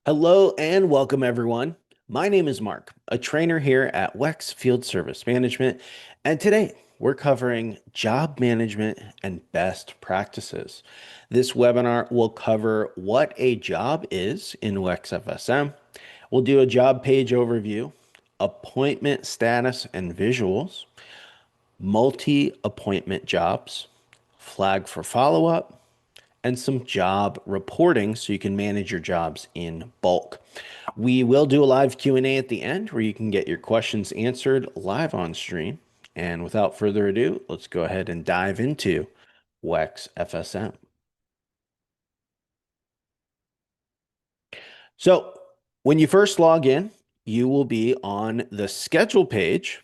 Hello and welcome, everyone. My name is Mark, a trainer here at WEX Field Service Management, and today we're covering job management and best practices. This webinar will cover what a job is in WEX FSM. We'll do a job page overview, appointment status and visuals, multi-appointment jobs, flag for follow-up, and some job reporting so you can manage your jobs in bulk. We will do a live Q&A at the end where you can get your questions answered live on stream. And without further ado, let's go ahead and dive into WEX FSM. So when you first log in, you will be on the schedule page,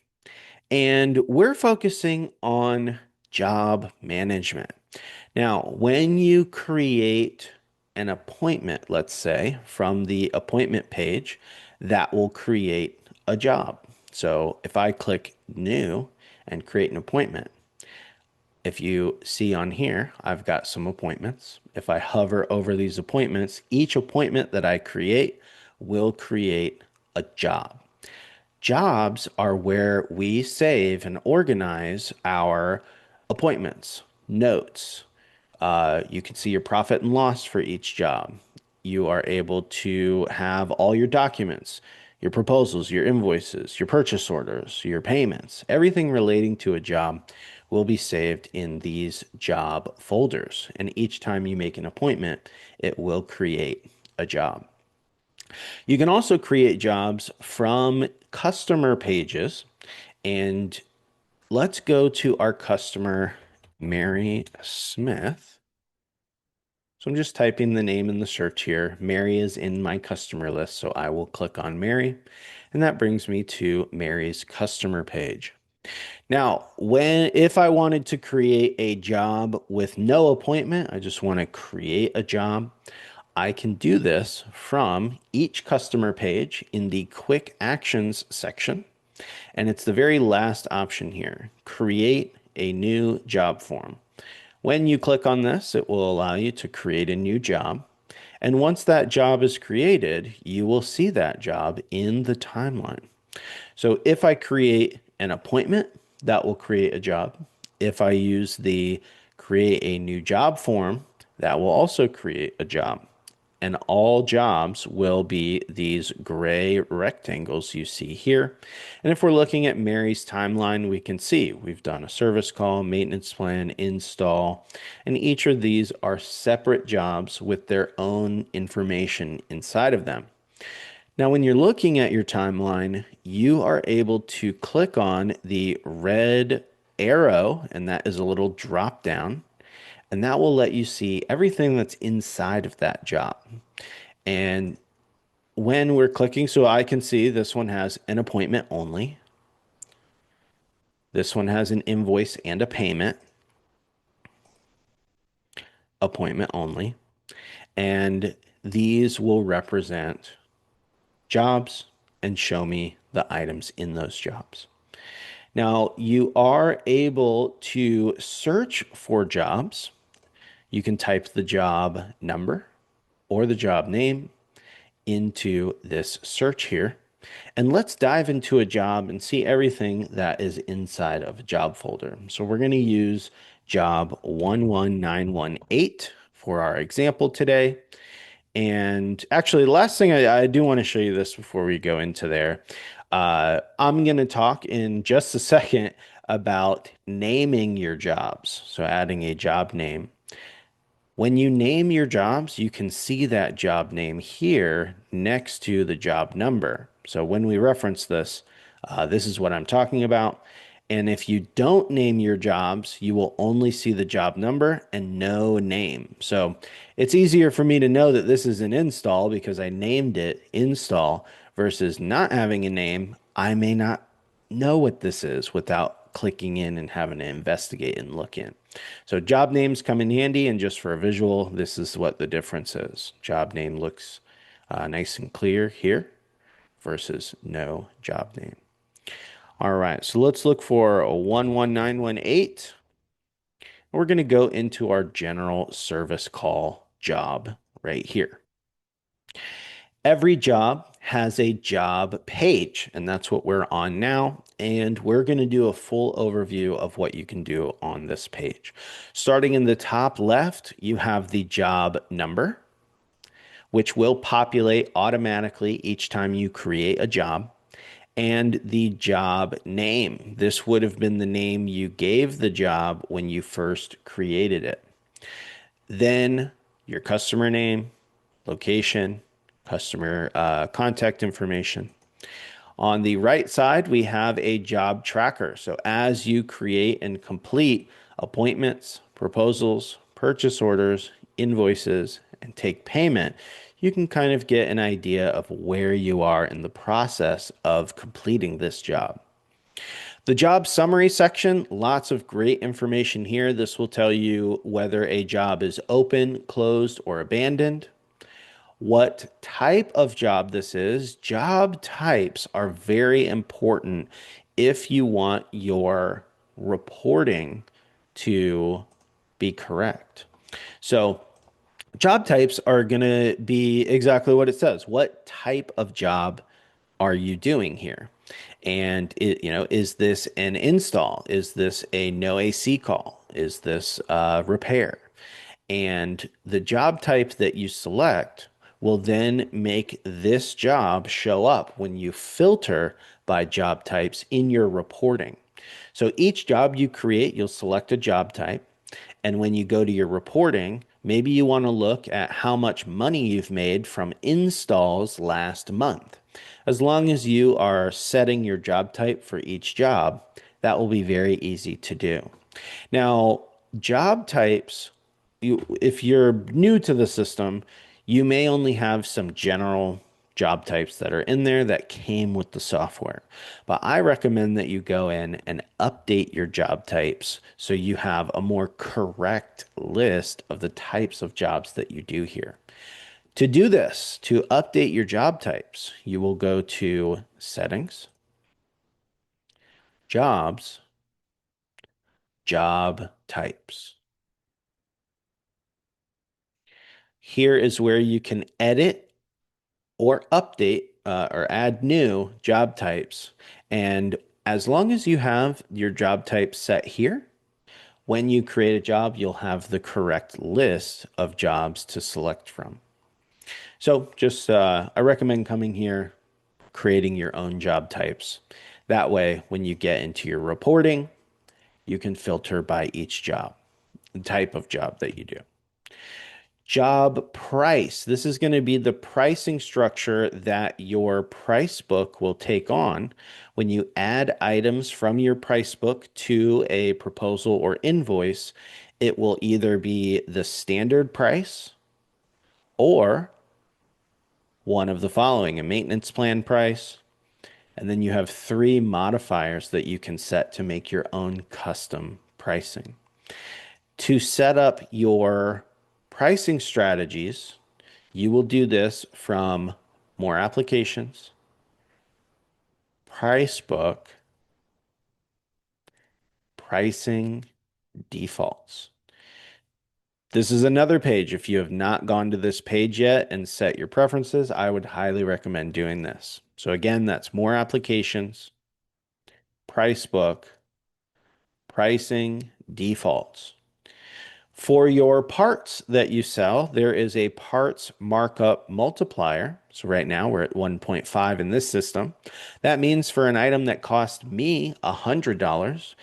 and we're focusing on job management. Now, when you create an appointment, let's say, from the appointment page, that will create a job. So if I click new and create an appointment, if you see on here, I've got some appointments. If I hover over these appointments, each appointment that I create will create a job. Jobs are where we save and organize our appointments, notes. You can see your profit and loss for each job. You are able to have all your documents, your proposals, your invoices, your purchase orders, your payments, everything relating to a job will be saved in these job folders. And each time you make an appointment, it will create a job. You can also create jobs from customer pages. And let's go to our customer, Mary Smith. So I'm just typing the name in the search here. Mary is in my customer list, so I will click on Mary, and that brings me to Mary's customer page. Now, if I wanted to create a job with no appointment, I just want to create a job, I can do this from each customer page in the quick actions section. And it's the very last option here, create a new job form. When you click on this, it will allow you to create a new job. And once that job is created, you will see that job in the timeline. So if I create an appointment, that will create a job. If I use the create a new job form, that will also create a job. And all jobs will be these gray rectangles you see here. And if we're looking at Mary's timeline, we can see we've done a service call, maintenance plan, install, and each of these are separate jobs with their own information inside of them. Now, when you're looking at your timeline, you are able to click on the red arrow, and that is a little drop down, and that will let you see everything that's inside of that job. And when we're clicking, so I can see this one has an appointment only. This one has an invoice and a payment, appointment only. And these will represent jobs and show me the items in those jobs. Now, you are able to search for jobs. You can type the job number or the job name into this search here. And let's dive into a job and see everything that is inside of a job folder. So we're going to use job 11918 for our example today. And actually, the last thing I do want to show you this before we go into there. I'm going to talk in just a second about naming your jobs. So adding a job name. When you name your jobs, you can see that job name here next to the job number. So when we reference this, this is what I'm talking about. And if you don't name your jobs, you will only see the job number and no name. So it's easier for me to know that this is an install because I named it install versus not having a name. I may not know what this is without clicking in and having to investigate and look in. So job names come in handy, and just for a visual, this is what the difference is. Job name looks nice and clear here versus no job name. All right, so let's look for a 11918. We're going to go into our general service call job right here. Every job has a job page, and that's what we're on now. And we're going to do a full overview of what you can do on this page. Starting in the top left, you have the job number, which will populate automatically each time you create a job, and the job name. This would have been the name you gave the job when you first created it. Then your customer name, location, customer contact information. On the right side, we have a job tracker. So as you create and complete appointments, proposals, purchase orders, invoices, and take payment, you can kind of get an idea of where you are in the process of completing this job. The job summary section, lots of great information here. This will tell you whether a job is open, closed, or abandoned, what type of job this is. Job types are very important if you want your reporting to be correct. So, job types are going to be exactly what it says. What type of job are you doing here? And is this an install? Is this a no AC call? Is this repair? And the job type that you select will then make this job show up when you filter by job types in your reporting. So each job you create, you'll select a job type. And when you go to your reporting, maybe you want to look at how much money you've made from installs last month. As long as you are setting your job type for each job, that will be very easy to do. Now, job types, if you're new to the system, you may only have some general job types that are in there that came with the software. But I recommend that you go in and update your job types so you have a more correct list of the types of jobs that you do here. To do this, to update your job types, you will go to Settings, Jobs, Job Types. Here is where you can edit or update or add new job types. And as long as you have your job type set here, when you create a job, you'll have the correct list of jobs to select from. So just I recommend coming here, creating your own job types. That way, when you get into your reporting, you can filter by each job, the type of job that you do. Job price. This is going to be the pricing structure that your price book will take on when you add items from your price book to a proposal or invoice. It will either be the standard price or one of the following: a maintenance plan price. And then you have three modifiers that you can set to make your own custom pricing. To set up your pricing strategies, you will do this from More Applications, Price Book, Pricing Defaults. This is another page. If you have not gone to this page yet and set your preferences, I would highly recommend doing this. So again, that's More Applications, Price Book, Pricing Defaults. For your parts that you sell, there is a parts markup multiplier. So right now we're at 1.5 in this system. That means for an item that cost me $100,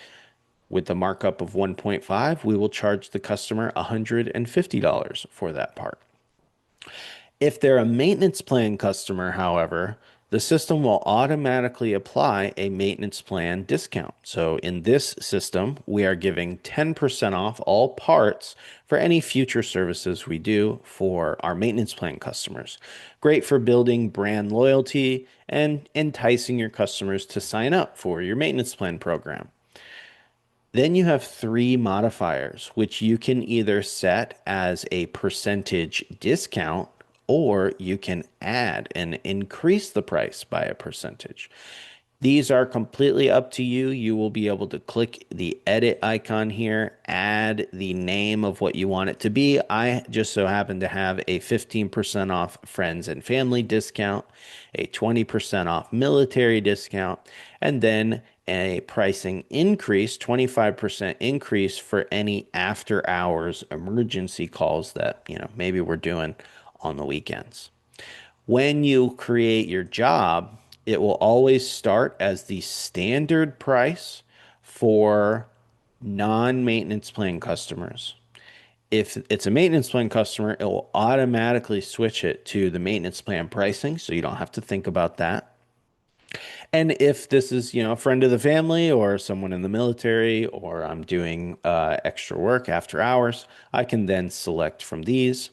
with the markup of 1.5, we will charge the customer $150 for that part. If they're a maintenance plan customer, however, the system will automatically apply a maintenance plan discount. So in this system, we are giving 10% off all parts for any future services we do for our maintenance plan customers. Great for building brand loyalty and enticing your customers to sign up for your maintenance plan program. Then you have three modifiers, which you can either set as a percentage discount or you can add and increase the price by a percentage. These are completely up to you. You will be able to click the edit icon here, add the name of what you want it to be. I just so happen to have a 15% off friends and family discount, a 20% off military discount, and then a pricing increase, 25% increase for any after hours emergency calls that, maybe we're doing on the weekends. When you create your job, it will always start as the standard price for non-maintenance plan customers. If it's a maintenance plan customer, it will automatically switch it to the maintenance plan pricing, so you don't have to think about that. And if this is, a friend of the family or someone in the military, or I'm doing extra work after hours, I can then select from these.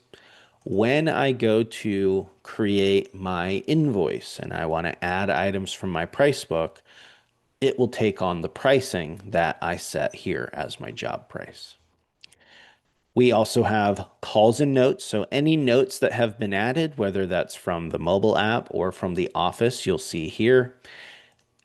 When I go to create my invoice and I want to add items from my price book, it will take on the pricing that I set here as my job price. We also have calls and notes. So any notes that have been added, whether that's from the mobile app or from the office, you'll see here.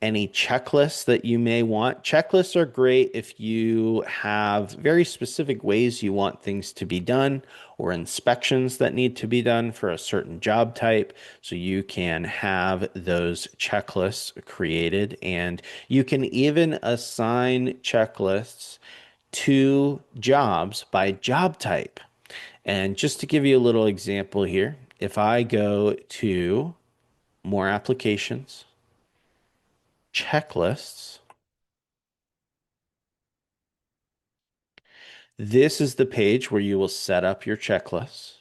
Any checklists that you may want. Checklists are great if you have very specific ways you want things to be done or inspections that need to be done for a certain job type. So you can have those checklists created, and you can even assign checklists to jobs by job type. And just to give you a little example here, if I go to more applications, checklists, this is the page where you will set up your checklists.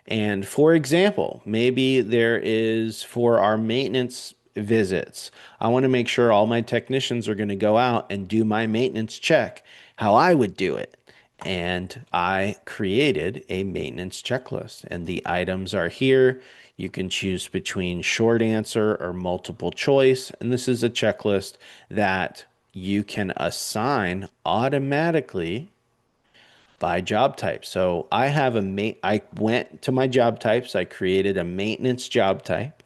And for example, maybe there is for our maintenance visits, I want to make sure all my technicians are going to go out and do my maintenance check, how I would do it. And I created a maintenance checklist, and the items are here. You can choose between short answer or multiple choice. And this is a checklist that you can assign automatically by job type. So I went to my job types, I created a maintenance job type.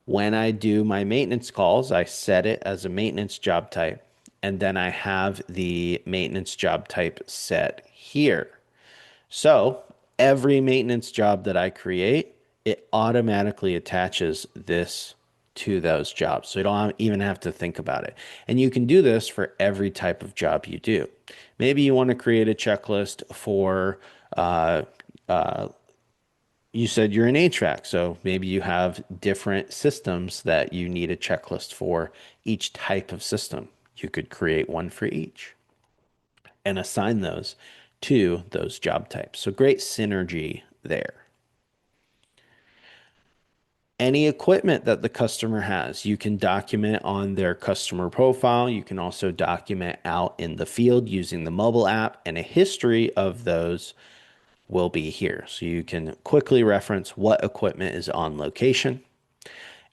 When I do my maintenance calls, I set it as a maintenance job type, and then I have the maintenance job type set here. So every maintenance job that I create, it automatically attaches this to those jobs. So you don't even have to think about it. And you can do this for every type of job you do. Maybe you want to create a checklist for, uh, uh, you said you're in HVAC, so maybe you have different systems that you need a checklist for each type of system. You could create one for each and assign those to those job types. So great synergy there. Any equipment that the customer has, you can document on their customer profile. You can also document out in the field using the mobile app, and a history of those will be here. So you can quickly reference what equipment is on location.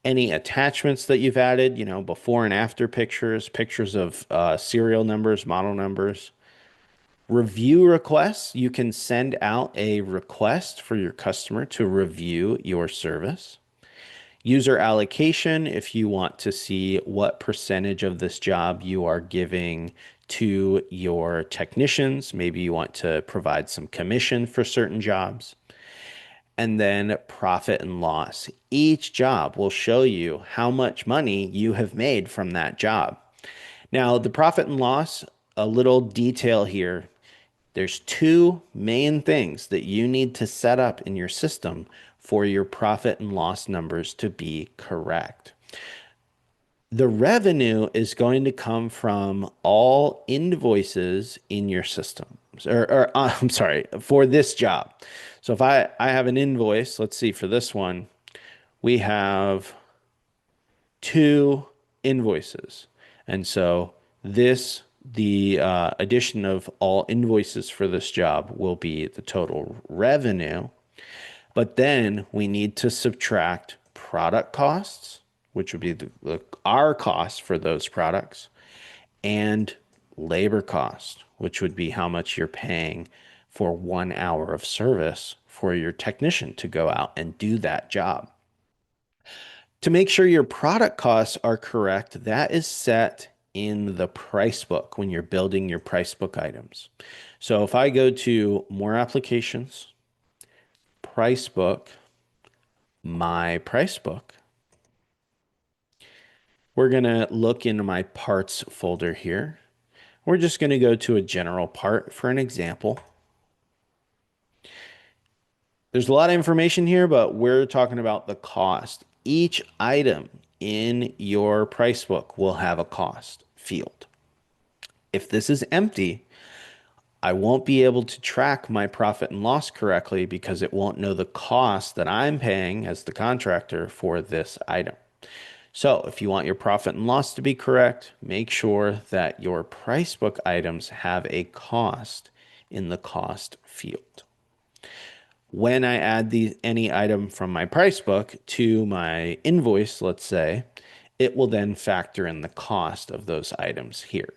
Any attachments that you've added, before and after pictures, pictures of serial numbers, model numbers. Review requests, you can send out a request for your customer to review your service. User allocation, if you want to see what percentage of this job you are giving to your technicians, maybe you want to provide some commission for certain jobs. And then profit and loss. Each job will show you how much money you have made from that job. Now, the profit and loss, a little detail here. There's two main things that you need to set up in your system for your profit and loss numbers to be correct. The revenue is going to come from all invoices in your system. I'm sorry, for this job. So if I have an invoice, let's see, for this one, we have two invoices. And so the addition of all invoices for this job will be the total revenue. But then we need to subtract product costs, which would be our cost for those products, and labor cost, which would be how much you're paying for 1 hour of service for your technician to go out and do that job. To make sure your product costs are correct, that is set in the price book when you're building your price book items. So if I go to more applications, price book, my price book, we're going to look into my parts folder here. We're just going to go to a general part for an example. There's a lot of information here, but we're talking about the cost. Each item in your price book will have a cost field. If this is empty, I won't be able to track my profit and loss correctly because it won't know the cost that I'm paying as the contractor for this item. So if you want your profit and loss to be correct, make sure that your price book items have a cost in the cost field. When I add any item from my price book to my invoice, let's say, it will then factor in the cost of those items here.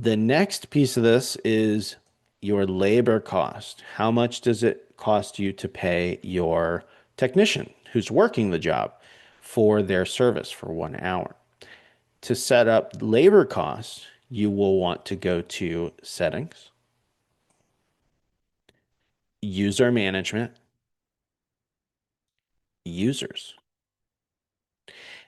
The next piece of this is your labor cost. How much does it cost you to pay your technician who's working the job for their service for 1 hour? To set up labor costs, you will want to go to settings, user management, users.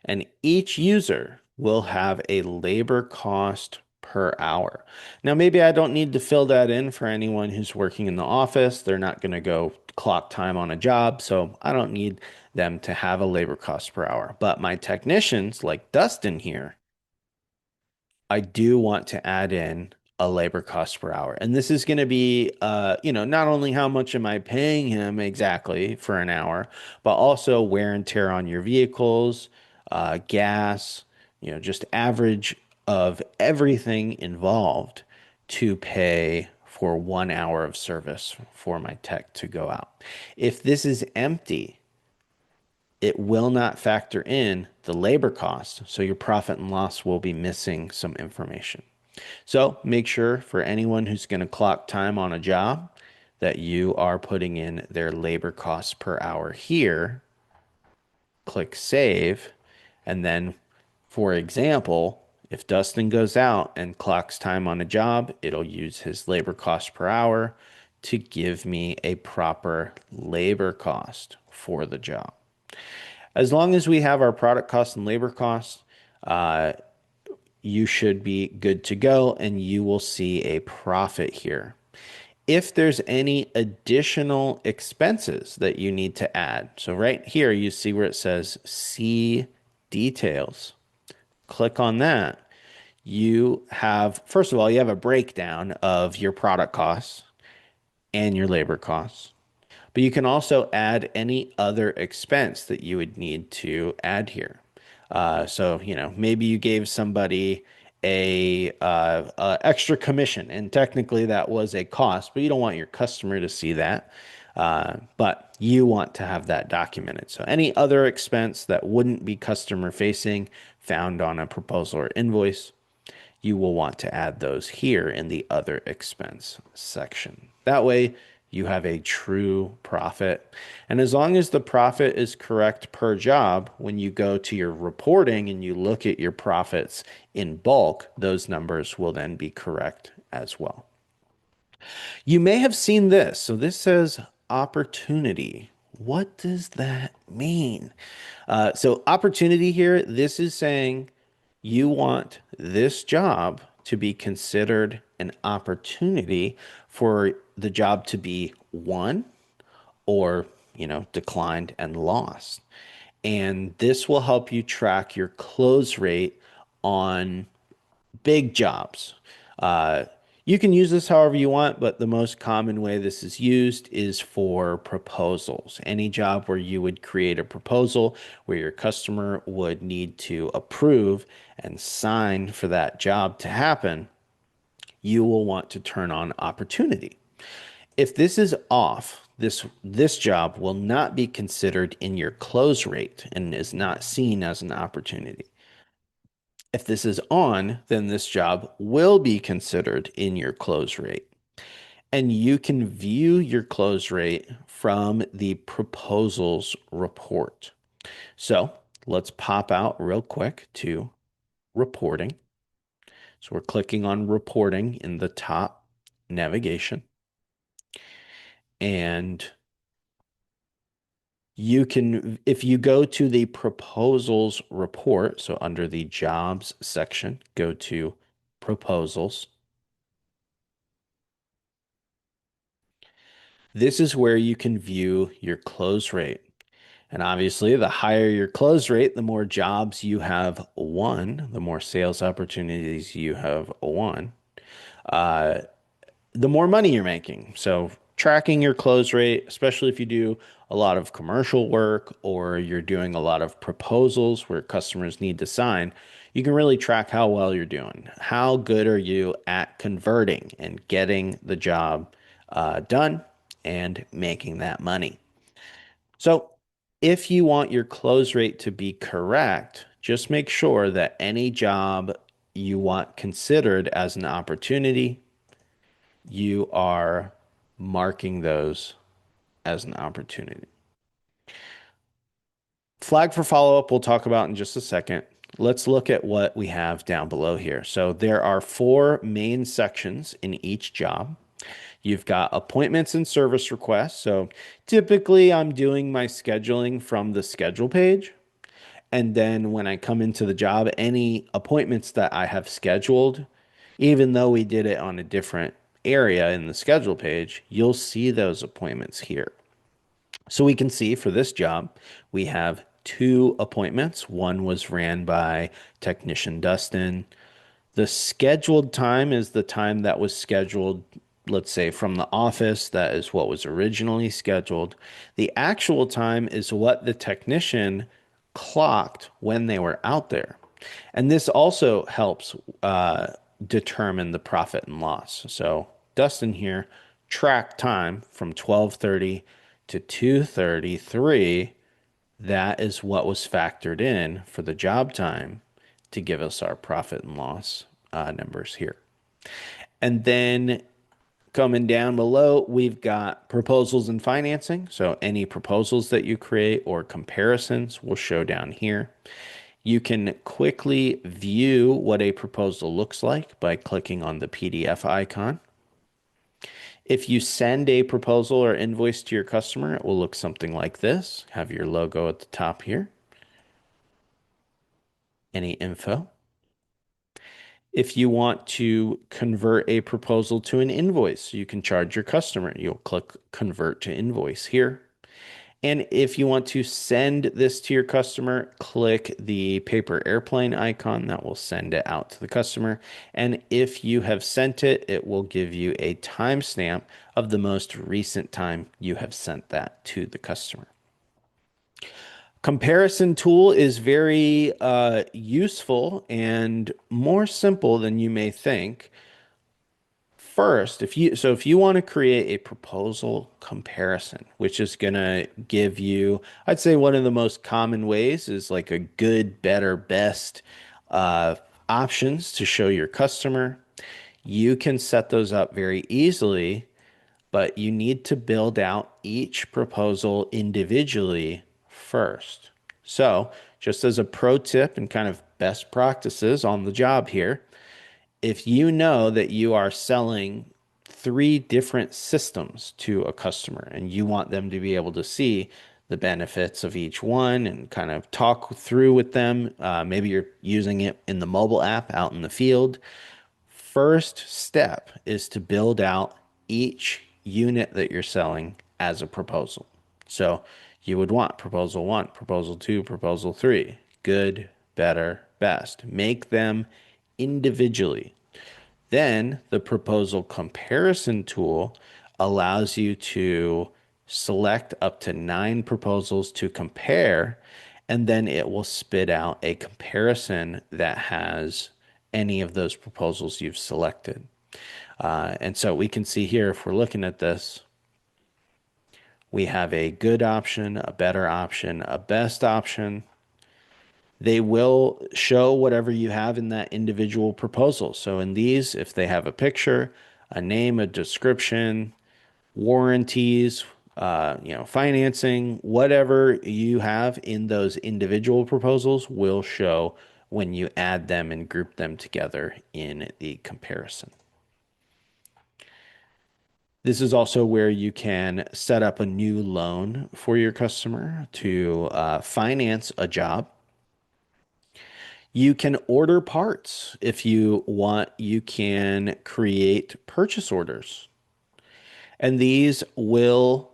And each user will have a labor cost per hour. Now, maybe I don't need to fill that in for anyone who's working in the office. They're not going to go clock time on a job, so I don't need them to have a labor cost per hour. But my technicians, like Dustin here, I do want to add in a labor cost per hour. And this is going to be, not only how much am I paying him exactly for an hour, but also wear and tear on your vehicles, gas, just average of everything involved to pay for 1 hour of service for my tech to go out. If this is empty, it will not factor in the labor cost. So your profit and loss will be missing some information. So make sure for anyone who's going to clock time on a job that you are putting in their labor costs per hour here. Click save. And then, for example, if Dustin goes out and clocks time on a job, it'll use his labor cost per hour to give me a proper labor cost for the job. As long as we have our product costs and labor costs, you should be good to go and you will see a profit here. If there's any additional expenses that you need to add, so right here you see where it says see details. Click on that. You have, first of all, you have a breakdown of your product costs and your labor costs. But you can also add any other expense that you would need to add here. So, maybe you gave somebody a extra commission, and technically that was a cost, but you don't want your customer to see that. But you want to have that documented. So any other expense that wouldn't be customer facing found on a proposal or invoice, you will want to add those here in the other expense section. That way you have a true profit. And as long as the profit is correct per job, when you go to your reporting and you look at your profits in bulk, those numbers will then be correct as well. You may have seen this. So this says opportunity. What does that mean? So opportunity here, this is saying you want this job to be considered an opportunity for the job to be won or, declined and lost. And this will help you track your close rate on big jobs. Uh, you can use this however you want, but the most common way this is used is for proposals. Any job where you would create a proposal where your customer would need to approve and sign for that job to happen, you will want to turn on opportunity. If this is off, this job will not be considered in your close rate and is not seen as an opportunity. If this is on, then this job will be considered in your close rate. And you can view your close rate from the proposals report. So let's pop out real quick to reporting. So we're clicking on reporting in the top navigation. And you can, if you go to the proposals report, so under the jobs section, go to proposals. This is where you can view your close rate. And obviously, the higher your close rate, the more jobs you have won, the more sales opportunities you have won. Uh, the more money you're making. So tracking your close rate, especially if you do a lot of commercial work or you're doing a lot of proposals where customers need to sign, you can really track how well you're doing. How good are you at converting and getting the job done and making that money? So if you want your close rate to be correct, just make sure that any job you want considered as an opportunity you are marking those as an opportunity. Flag for follow-up, we'll talk about in just a second. Let's look at what we have down below here. So there are four main sections in each job. You've got appointments and service requests. So typically I'm doing my scheduling from the schedule page. And then when I come into the job, any appointments that I have scheduled, even though we did it on a different area in the schedule page, you'll see those appointments here. So we can see for this job, we have two appointments. One was ran by technician Dustin. The scheduled time is the time that was scheduled, let's say from the office. That is what was originally scheduled. The actual time is what the technician clocked when they were out there. And this also helps determine the profit and loss. So Dustin here tracked time from 12:30 to 2:33. That is what was factored in for the job time to give us our profit and loss numbers here. And then coming down below, we've got proposals and financing. So any proposals that you create or comparisons will show down here. You can quickly view what a proposal looks like by clicking on the PDF icon. If you send a proposal or invoice to your customer, it will look something like this. Have your logo at the top here. Any info. If you want to convert a proposal to an invoice, you can charge your customer. You'll click convert to invoice here. And if you want to send this to your customer, click the paper airplane icon that will send it out to the customer. And if you have sent it, it will give you a timestamp of the most recent time you have sent that to the customer. Comparison tool is very useful and more simple than you may think. First, if you want to create a proposal comparison, which is going to give you, I'd say one of the most common ways is like a good, better, best uh, options to show your customer. You can set those up very easily, but you need to build out each proposal individually first. So, just as a pro tip and kind of best practices on the job here, if you know that you are selling three different systems to a customer and you want them to be able to see the benefits of each one and kind of talk through with them, maybe you're using it in the mobile app out in the field. First step is to build out each unit that you're selling as a proposal. So you would want proposal one, proposal two, proposal three, good, better, best. Make them individually. Then the proposal comparison tool allows you to select up to 9 proposals to compare, and then it will spit out a comparison that has any of those proposals you've selected. And so we can see here, if we're looking at this, we have a good option, a better option, a best option. They will show whatever you have in that individual proposal. So in these, if they have a picture, a name, a description, warranties, financing, whatever you have in those individual proposals will show when you add them and group them together in the comparison. This is also where you can set up a new loan for your customer to finance a job. You can order parts if you want. You can create purchase orders, and these will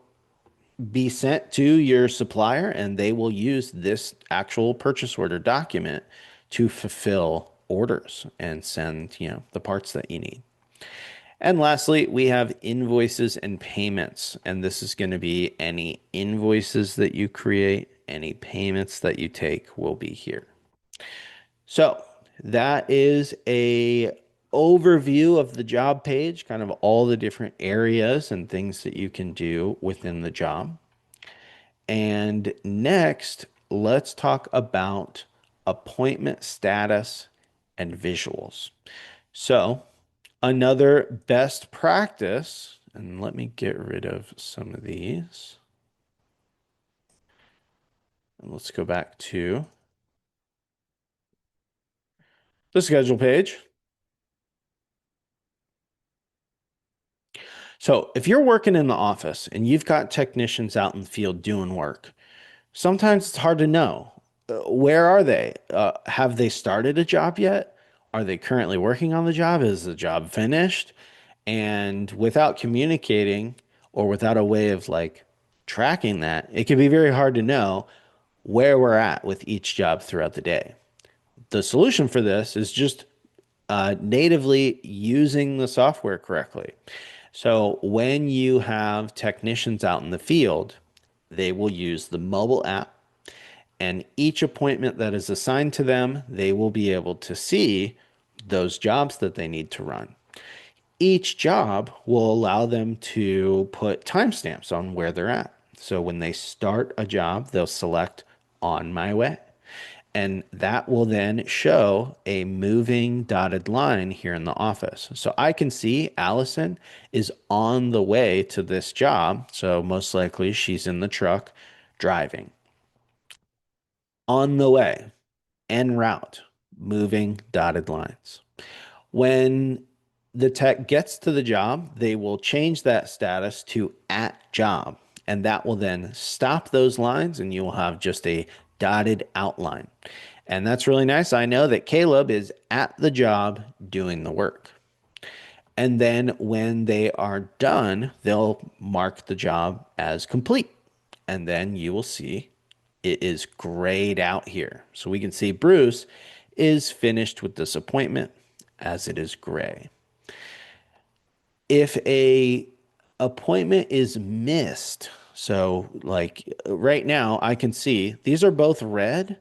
be sent to your supplier, and they will use this actual purchase order document to fulfill orders and send, the parts that you need. And lastly, we have invoices and payments. And this is going to be any invoices that you create, any payments that you take will be here. So that is a overview of the job page, kind of all the different areas and things that you can do within the job. And next, let's talk about appointment status and visuals. So, another best practice, and let me get rid of some of these. And let's go back to the schedule page. So, if you're working in the office and you've got technicians out in the field doing work, sometimes it's hard to know. Where are they? Have they started a job yet? Are they currently working on the job? Is the job finished? And without communicating or without a way of like tracking that, it can be very hard to know where we're at with each job throughout the day. The solution for this is just natively using the software correctly. So when you have technicians out in the field, they will use the mobile app, and each appointment that is assigned to them, they will be able to see those jobs that they need to run. Each job will allow them to put timestamps on where they're at. So when they start a job, they'll select on my way. And that will then show a moving dotted line here in the office. So I can see Allison is on the way to this job. So most likely she's in the truck driving. On the way, en route, moving dotted lines. When the tech gets to the job, they will change that status to at job, and that will then stop those lines, and you will have just a dotted outline. And that's really nice. I know that Caleb is at the job doing the work. And then when they are done, they'll mark the job as complete. And then you will see it is grayed out here. So we can see Bruce is finished with this appointment as it is gray. If a appointment is missed, so like right now I can see these are both red,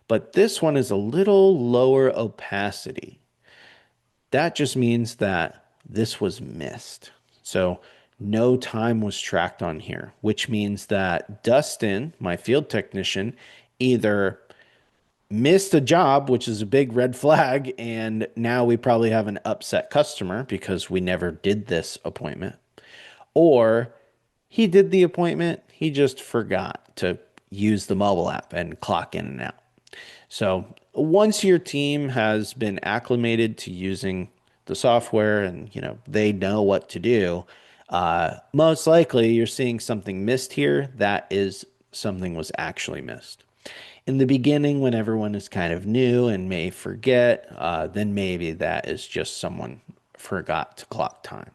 but this one is a little lower opacity. That just means that this was missed. So no time was tracked on here, which means that Dustin, my field technician, either missed a job, which is a big red flag, and now we probably have an upset customer because we never did this appointment. Or he did the appointment, he just forgot to use the mobile app and clock in and out. So once your team has been acclimated to using the software and they know what to do, most likely you're seeing something missed here. That is something was actually missed. In the beginning, when everyone is kind of new and may forget, then maybe that is just someone forgot to clock time.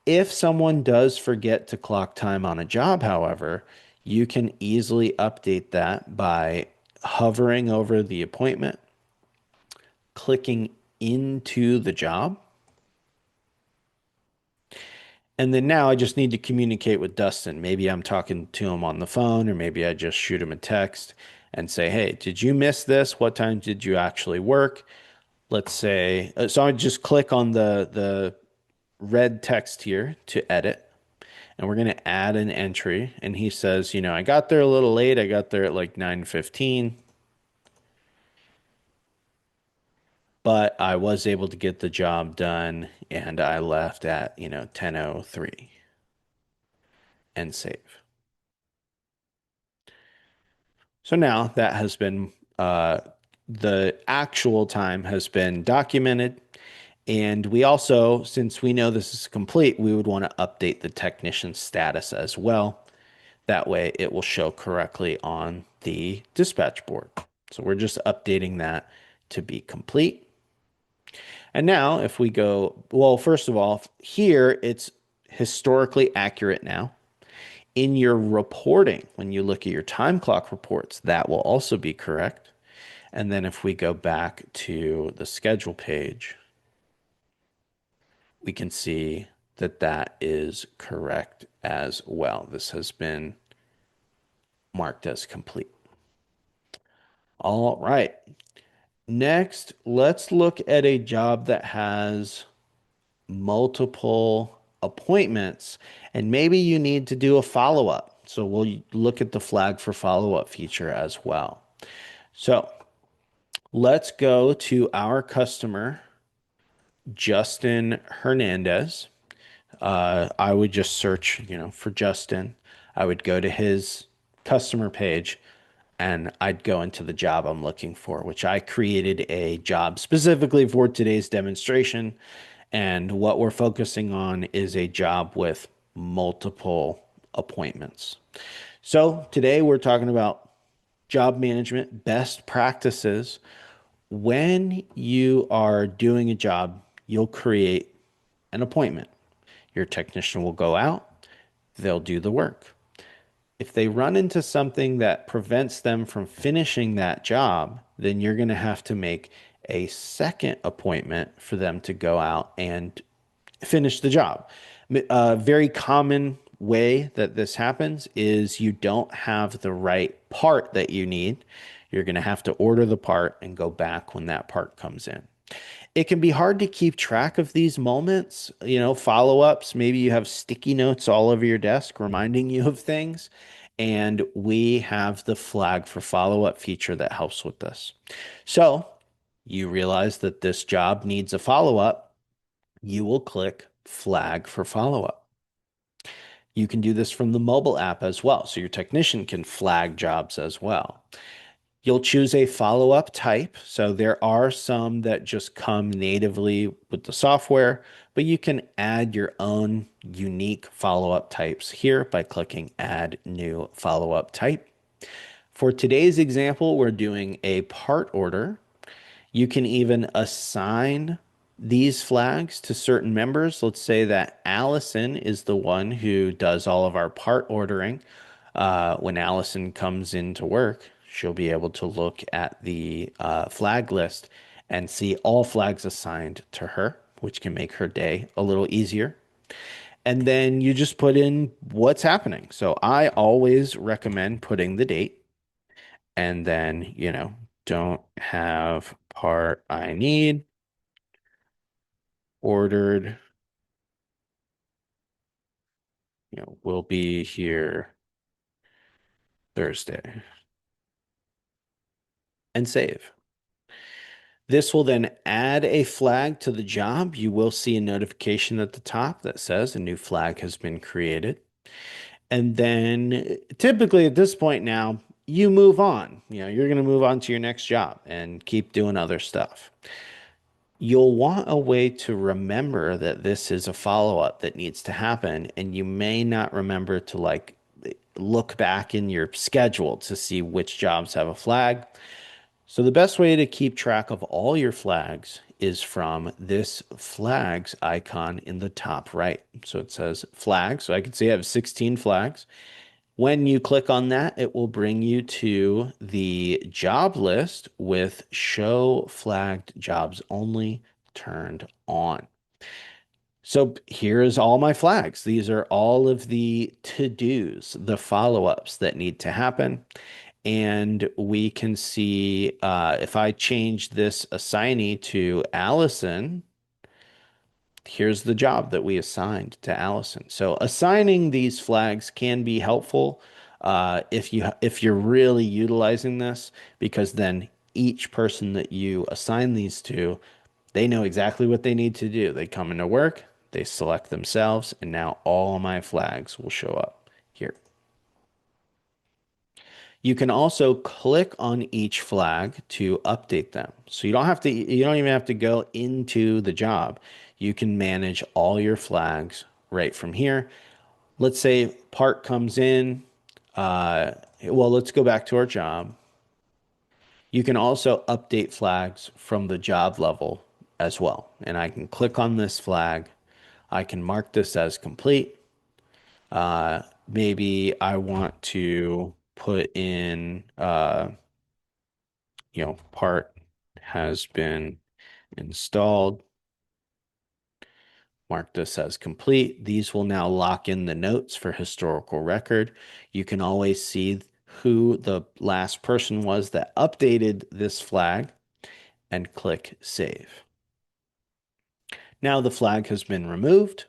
If someone does forget to clock time on a job, however, you can easily update that by hovering over the appointment, clicking into the job. And then now I just need to communicate with Dustin. Maybe I'm talking to him on the phone, or maybe I just shoot him a text and say, hey, did you miss this? What time did you actually work? Let's say, so I just click on the red text here to edit, and we're going to add an entry. And he says, I got there a little late. I got there at like 9:15, but I was able to get the job done, and I left at, 10:03. and save. So now that has been, the actual time has been documented. And we also, since we know this is complete, we would want to update the technician status as well. That way it will show correctly on the dispatch board. So we're just updating that to be complete. And now if we go, well, first of all, here it's historically accurate now. In your reporting, when you look at your time clock reports, that will also be correct. And then if we go back to the schedule page, we can see that that is correct as well. This has been marked as complete. All right. Next, let's look at a job that has multiple appointments, and maybe you need to do a follow-up. So we'll look at the flag for follow-up feature as well. So let's go to our customer, Justin Hernandez. I would just search, for Justin. I would go to his customer page and I'd go into the job I'm looking for, which I created a job specifically for today's demonstration. And what we're focusing on is a job with multiple appointments. So today we're talking about job management best practices. When you are doing a job, you'll create an appointment. Your technician will go out, they'll do the work. If they run into something that prevents them from finishing that job, then you're going to have to make a second appointment for them to go out and finish the job. A very common way that this happens is you don't have the right part that you need. You're going to have to order the part and go back when that part comes in. It can be hard to keep track of these moments, follow-ups. Maybe you have sticky notes all over your desk reminding you of things. And we have the flag for follow-up feature that helps with this. So you realize that this job needs a follow-up. You will click flag for follow-up. You can do this from the mobile app as well. So your technician can flag jobs as well. You'll choose a follow-up type. So there are some that just come natively with the software, but you can add your own unique follow-up types here by clicking Add New Follow-up Type. For today's example, we're doing a part order. You can even assign these flags to certain members. Let's say that Allison is the one who does all of our part ordering. When Allison comes into work, she'll be able to look at the flag list and see all flags assigned to her, which can make her day a little easier. And then you just put in what's happening. So I always recommend putting the date and then, don't have part I need ordered, will be here Thursday and save. This will then add a flag to the job. You will see a notification at the top that says a new flag has been created. And then typically at this point now, you move on. You're going to move on to your next job and keep doing other stuff. You'll want a way to remember that this is a follow-up that needs to happen, and you may not remember to look back in your schedule to see which jobs have a flag. So the best way to keep track of all your flags is from this flags icon in the top right. So it says flags. So I can see I have 16 flags. When you click on that, it will bring you to the job list with show flagged jobs only turned on. So here is all my flags. These are all of the to-dos, the follow-ups that need to happen. And we can see if I change this assignee to Allison, here's the job that we assigned to Allison. So assigning these flags can be helpful if you're really utilizing this, because then each person that you assign these to, they know exactly what they need to do. They come into work, they select themselves, and now all my flags will show up You can also click on each flag to update them. So you don't even have to go into the job. You can manage all your flags right from here. Let's say part comes in. Well, let's go back to our job. You can also update flags from the job level as well. And I can click on this flag. I can mark this as complete. Maybe I want to put in, part has been installed. Mark this as complete. These will now lock in the notes for historical record. You can always see who the last person was that updated this flag and click save. Now the flag has been removed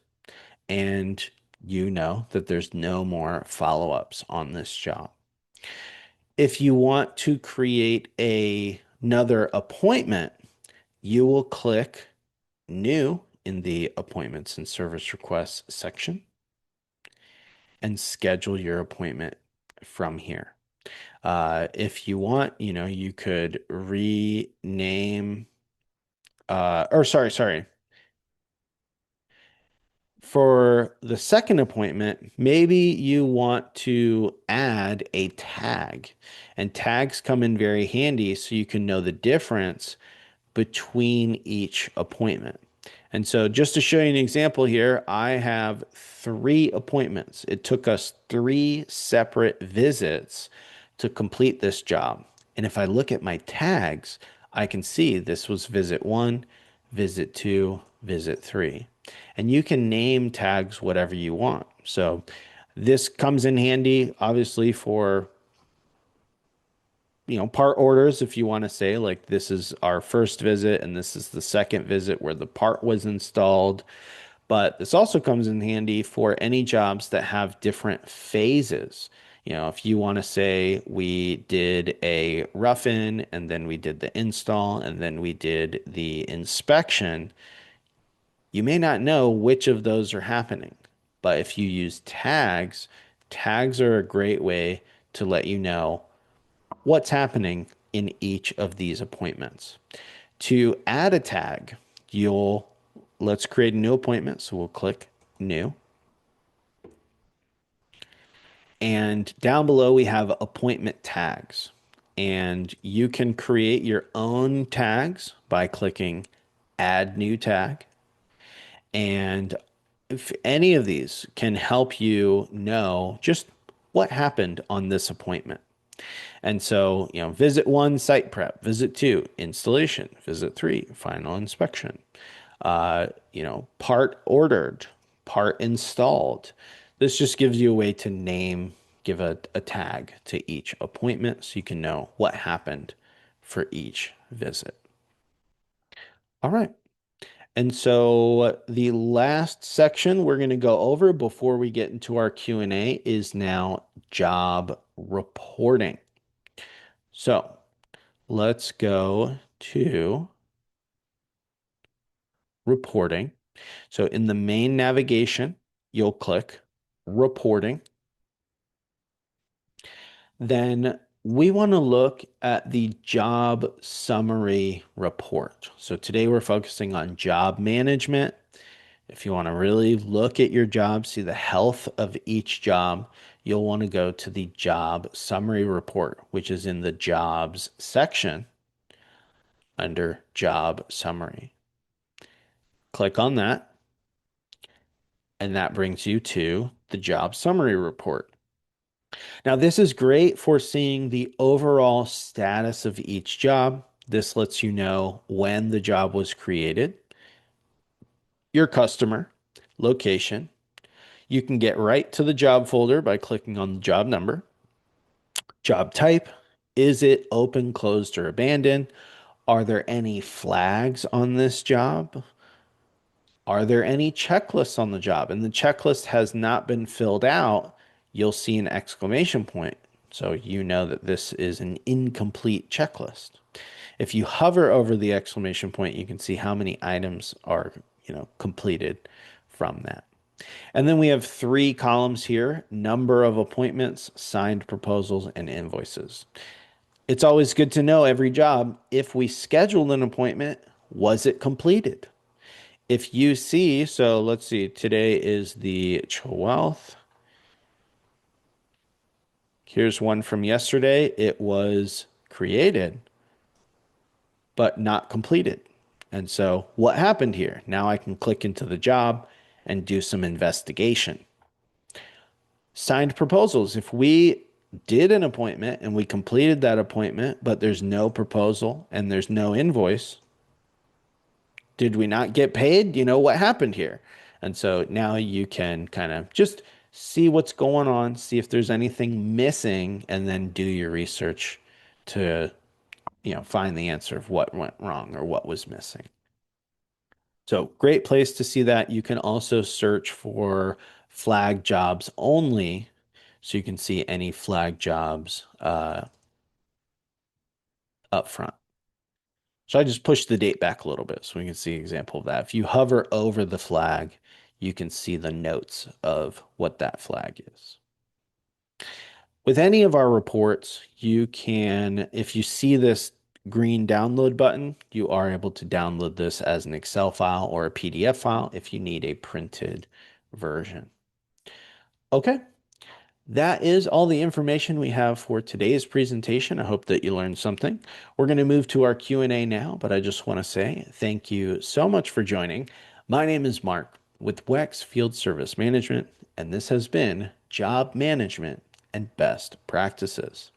and you know that there's no more follow-ups on this job. If you want to create another appointment, you will click new in the appointments and service requests section and schedule your appointment from here. If you want, you could rename, or sorry. For the second appointment, maybe you want to add a tag, and tags come in very handy so you can know the difference between each appointment. And so just to show you an example here, I have 3 appointments. It took us 3 separate visits to complete this job. And if I look at my tags, I can see this was visit 1, visit 2, visit 3. And you can name tags whatever you want. So this comes in handy, obviously, for part orders if you want to say like this is our first visit and this is the second visit where the part was installed. But this also comes in handy for any jobs that have different phases. If you want to say we did a rough-in and then we did the install and then we did the inspection, you may not know which of those are happening. But if you use tags, tags are a great way to let you know what's happening in each of these appointments. To add a tag, let's create a new appointment. So we'll click new. And down below we have appointment tags. And you can create your own tags by clicking add new tag. And if any of these can help you know just what happened on this appointment. And so, visit 1, site prep, visit 2, installation, visit 3, final inspection, part ordered, part installed. This just gives you a way to give a tag to each appointment so you can know what happened for each visit. All right. And so the last section we're going to go over before we get into our Q&A is now job reporting. So let's go to reporting. So in the main navigation, you'll click reporting. Then we want to look at the job summary report. So today we're focusing on job management. If you want to really look at your job, see the health of each job, you'll want to go to the job summary report, which is in the jobs section under job summary. Click on that, and that brings you to the job summary report. Now, this is great for seeing the overall status of each job. This lets you know when the job was created, your customer, location. You can get right to the job folder by clicking on the job number. Job type, is it open, closed, or abandoned? Are there any flags on this job? Are there any checklists on the job? And the checklist has not been filled out. You'll see an exclamation point. So you know that this is an incomplete checklist. If you hover over the exclamation point, you can see how many items are, completed from that. And then we have three columns here: number of appointments, signed proposals, and invoices. It's always good to know every job, if we scheduled an appointment, was it completed? If you see, so let's see, today is the 12th. Here's one from yesterday. It was created, but not completed. And so what happened here? Now I can click into the job and do some investigation. Signed proposals. If we did an appointment and we completed that appointment, but there's no proposal and there's no invoice, did we not get paid? You know, what happened here? And so now you can kind of just see what's going on, see if there's anything missing, and then do your research to, find the answer of what went wrong or what was missing. So great place to see that. You can also search for flag jobs only, so you can see any flag jobs up front. So I just pushed the date back a little bit so we can see an example of that. If you hover over the flag, you can see the notes of what that flag is. With any of our reports, you can, if you see this green download button, you are able to download this as an Excel file or a PDF file if you need a printed version. Okay, that is all the information we have for today's presentation. I hope that you learned something. We're going to move to our Q&A now, but I just want to say thank you so much for joining. My name is Mark with WEX Field Service Management, and this has been Job Management and Best Practices.